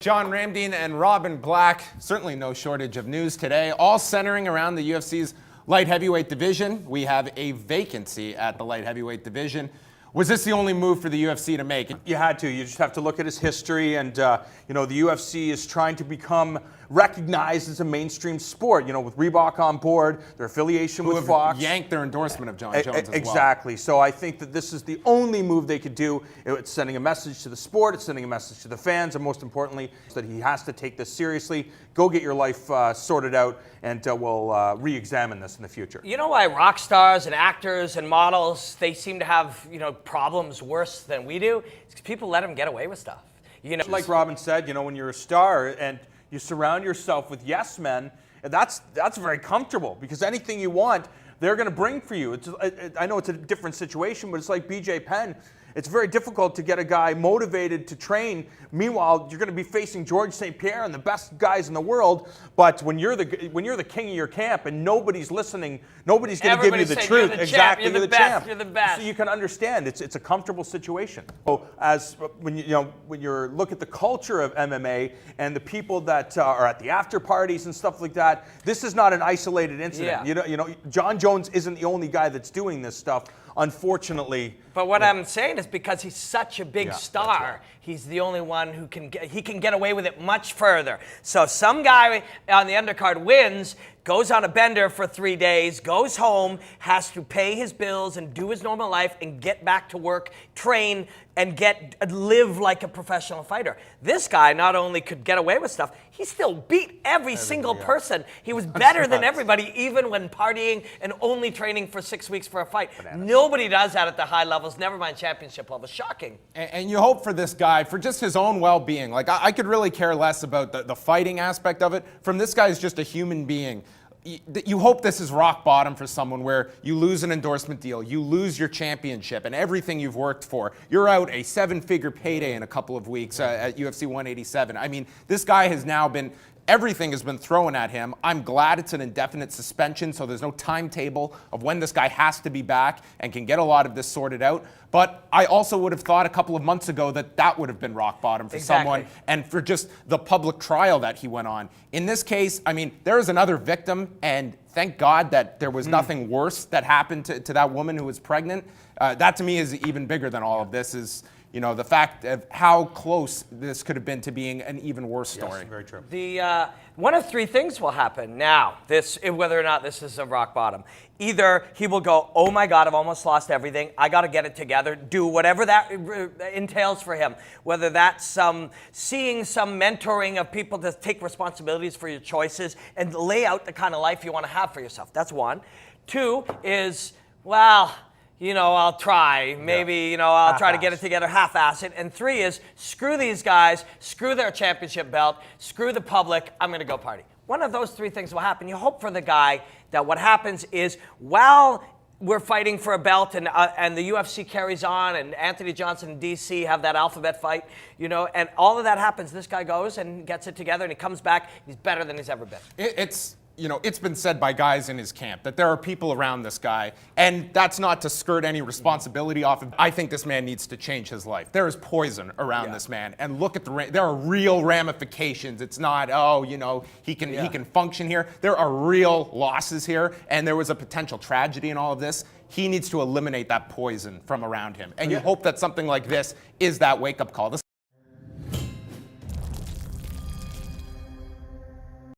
John Ramdeen and Robin Black, certainly no shortage of news today, all centering around the UFC's light heavyweight division. We have a vacancy at the light heavyweight division. Was this the only move for the UFC to make? You had to. You just have to look at his history, and the UFC is trying to become recognized as a mainstream sport. With Reebok on board, their affiliation with Fox, yanked their endorsement of John Jones as well. Exactly. So I think that this is the only move they could do. It's sending a message to the sport. It's sending a message to the fans, and most importantly, that he has to take this seriously. Go get your life sorted out, and we'll re-examine this in the future. You know why rock stars and actors and models, they seem to have problems worse than we do? It's 'cause people let them get away with stuff. Like Robin said, when you're a star and you surround yourself with yes men, that's very comfortable, because anything you want, they're going to bring for you. I know it's a different situation, but it's like BJ Penn. It's very difficult to get a guy motivated to train. Meanwhile, you're going to be facing George St. Pierre and the best guys in the world. But when you're the king of your camp and nobody's listening, nobody's going to give you the truth. Exactly, you're the best. You're the best. So you can understand it's a comfortable situation. So when you look at the culture of MMA and the people that are at the after parties and stuff like that, this is not an isolated incident. Yeah. John Jones isn't the only guy that's doing this stuff, unfortunately. But what I'm saying is, because he's such a big star, right. He's the only one who can get away with it much further. So some guy on the undercard wins, goes on a bender for 3 days, goes home, has to pay his bills and do his normal life and get back to work, train, and live like a professional fighter. This guy not only could get away with stuff, he still beat every single person. He was better than everybody, even when partying and only training for 6 weeks for a fight. Nobody does that at the high levels, never mind championship levels. Shocking. And you hope for this guy, for just his own well-being. Like, I could really care less about the fighting aspect of it. From this guy is just a human being. You hope this is rock bottom for someone, where you lose an endorsement deal, you lose your championship and everything you've worked for. You're out a 7-figure payday in a couple of weeks at UFC 187. I mean, this guy has now been, everything has been thrown at him. I'm glad it's an indefinite suspension, so there's no timetable of when this guy has to be back and can get a lot of this sorted out. But I also would have thought a couple of months ago that would have been rock bottom for someone, and for just the public trial that he went on. In this case, I mean, there is another victim, and thank God that there was nothing worse that happened to that woman who was pregnant. That to me is even bigger than all of this, is the fact of how close this could have been to being an even worse story. Yes, very true. One of three things will happen now, whether or not this is a rock bottom. Either he will go, oh my God, I've almost lost everything, I got to get it together, do whatever that entails for him. Whether that's seeing some mentoring of people to take responsibilities for your choices and lay out the kind of life you want to have for yourself. That's one. Two is, well, I'll try. Maybe, I'll try to get it together, half-ass it. And three is, screw these guys, screw their championship belt, screw the public, I'm going to go party. One of those three things will happen. You hope for the guy that what happens is, while we're fighting for a belt and the UFC carries on and Anthony Johnson and DC have that alphabet fight, and all of that happens, this guy goes and gets it together and he comes back, he's better than he's ever been. It's been said by guys in his camp that there are people around this guy, and that's not to skirt any responsibility off of. I think this man needs to change his life. There is poison around this man, and look at there are real ramifications. It's not, he can function here. There are real losses here, and there was a potential tragedy in all of this. He needs to eliminate that poison from around him, and you hope that something like this is that wake-up call.